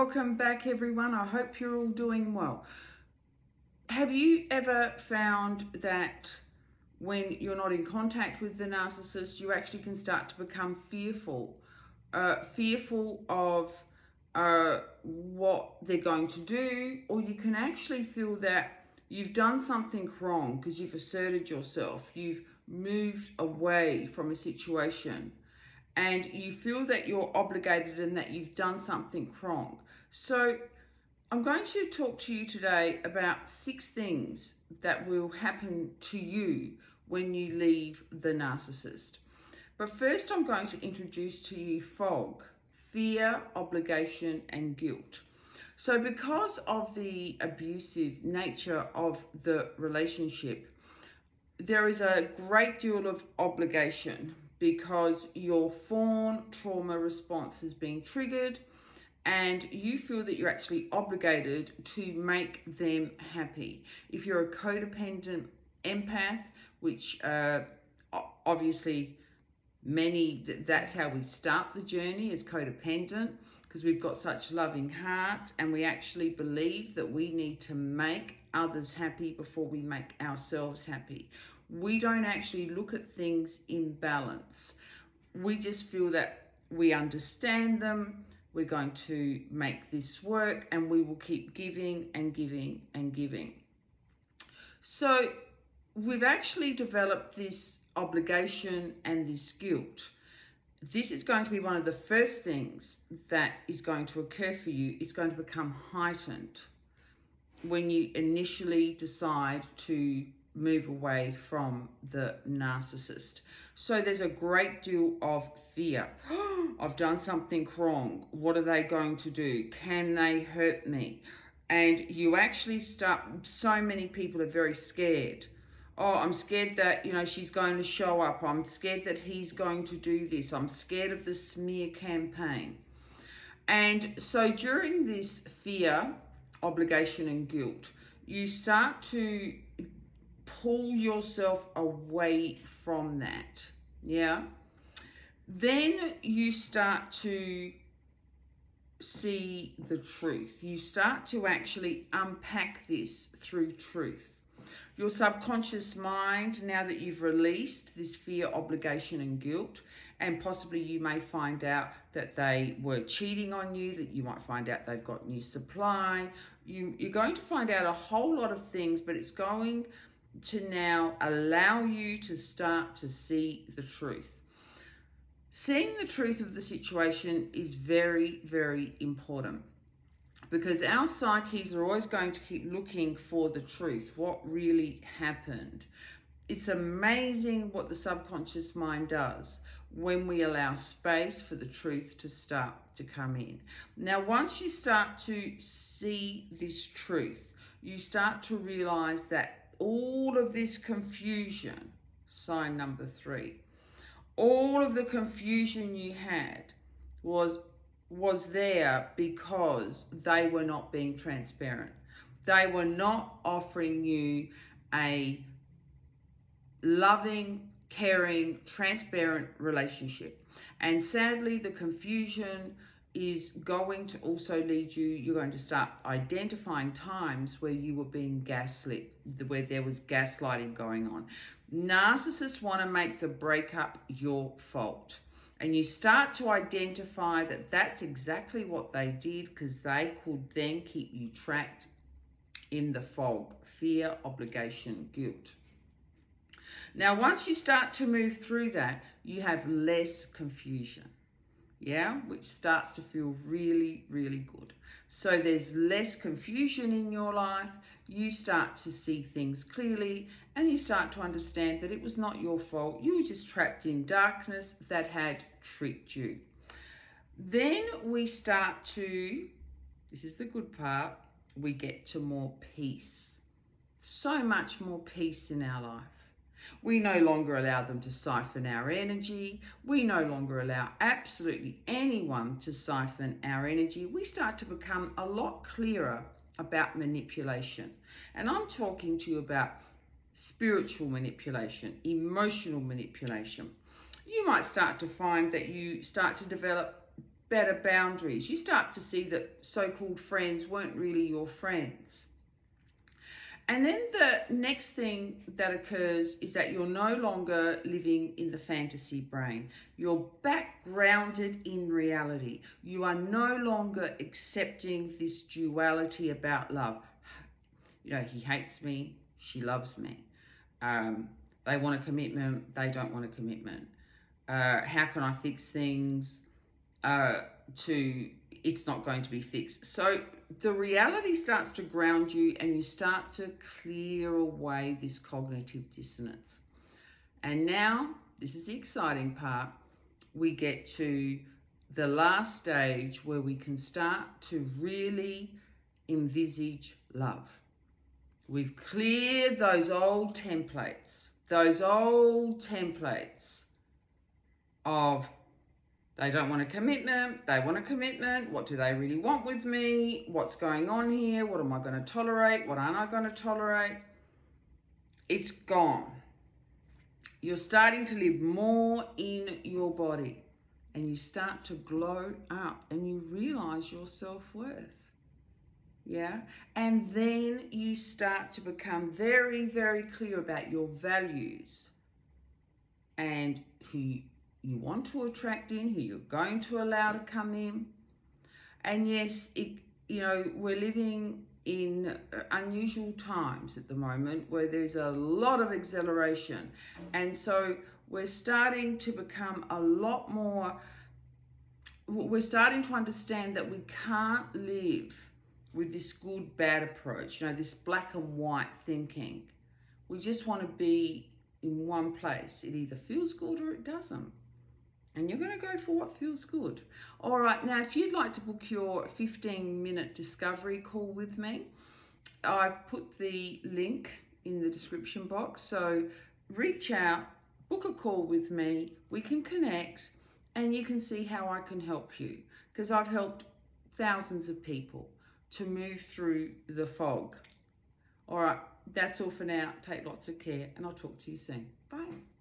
Welcome back, everyone. I hope you're all doing well. Have you ever found that when you're not in contact with the narcissist, you actually can start to become fearful of what they're going to do, or you can actually feel that you've done something wrong because you've asserted yourself, you've moved away from a situation, and you feel that you're obligated and that you've done something wrong. So I'm going to talk to you today about 6 things that will happen to you when you leave the narcissist. But first, I'm going to introduce to you fog: fear, obligation, and guilt. So because of the abusive nature of the relationship, there is a great deal of obligation because your fawn trauma response is being triggered, and you feel that you're actually obligated to make them happy. If you're a codependent empath, which obviously that's how we start the journey, as codependent, because we've got such loving hearts and we actually believe that we need to make others happy before we make ourselves happy. We don't actually look at things in balance. We just feel that we understand them, we're going to make this work, and we will keep giving and giving and giving. So we've actually developed this obligation and this guilt. This is going to be one of the first things that is going to occur for you. It's going to become heightened when you initially decide to move away from the narcissist. So there's a great deal of fear. I've done something wrong. What are they going to do? Can they hurt me? And you actually start, so many people are very scared. Oh, I'm scared that, she's going to show up. I'm scared that he's going to do this. I'm scared of the smear campaign. And so during this fear, obligation, and guilt, you start to pull yourself away from that. Yeah. Then you start to see the truth. You start to actually unpack this through truth. Your subconscious mind, now that you've released this fear, obligation, and guilt, and possibly you may find out that they were cheating on you, that you might find out they've got new supply. You're going to find out a whole lot of things, but it's going to now allow you to start to see the truth. Seeing the truth of the situation is very, very important, because our psyches are always going to keep looking for the truth, what really happened. It's amazing what the subconscious mind does when we allow space for the truth to start to come in. Now, once you start to see this truth, you start to realize that all of this confusion, sign number 3, all of the confusion you had was there because they were not being transparent. They were not offering you a loving, caring, transparent relationship. And sadly, the confusion is going to also lead you, you're going to start identifying times where you were being gaslit, where there was gaslighting going on. Narcissists want to make the breakup your fault. And you start to identify that that's exactly what they did, because they could then keep you trapped in the fog: fear, obligation, guilt. Now, once you start to move through that, you have less confusion. Yeah, which starts to feel really, really good. So there's less confusion in your life. You start to see things clearly, and you start to understand that it was not your fault. You were just trapped in darkness that had tricked you. Then we start to, this is the good part, we get to more peace. So much more peace in our life. We no longer allow them to siphon our energy. We no longer allow absolutely anyone to siphon our energy. We start to become a lot clearer about manipulation. And I'm talking to you about spiritual manipulation, emotional manipulation. You might start to find that you start to develop better boundaries. You start to see that so-called friends weren't really your friends. And then the next thing that occurs is that you're no longer living in the fantasy brain. You're back grounded in reality. You are no longer accepting this duality about love. You know, he hates me, she loves me. They want a commitment, they don't want a commitment. How can I fix things? It's not going to be fixed. So the reality starts to ground you, and you start to clear away this cognitive dissonance. And now, this is the exciting part, we get to the last stage where we can start to really envisage love. We've cleared those old templates of they don't want a commitment, they want a commitment, what do they really want with me, what's going on here, what am I going to tolerate, what aren't I going to tolerate? It's gone. You're starting to live more in your body, and you start to glow up, and you realize your self-worth. Yeah, and then you start to become very, very clear about your values and who you want to attract in, who you're going to allow to come in. And yes, we're living in unusual times at the moment where there's a lot of acceleration, and so we're starting to become a lot more. We're starting to understand that we can't live with this good bad approach, this black and white thinking. We just want to be in one place. It either feels good or it doesn't. And you're going to go for what feels good. All right, now if you'd like to book your 15-minute discovery call with me, I've put the link in the description box. So reach out, book a call with me, we can connect, and you can see how I can help you. Because I've helped thousands of people to move through the fog. All right, that's all for now. Take lots of care, and I'll talk to you soon. Bye.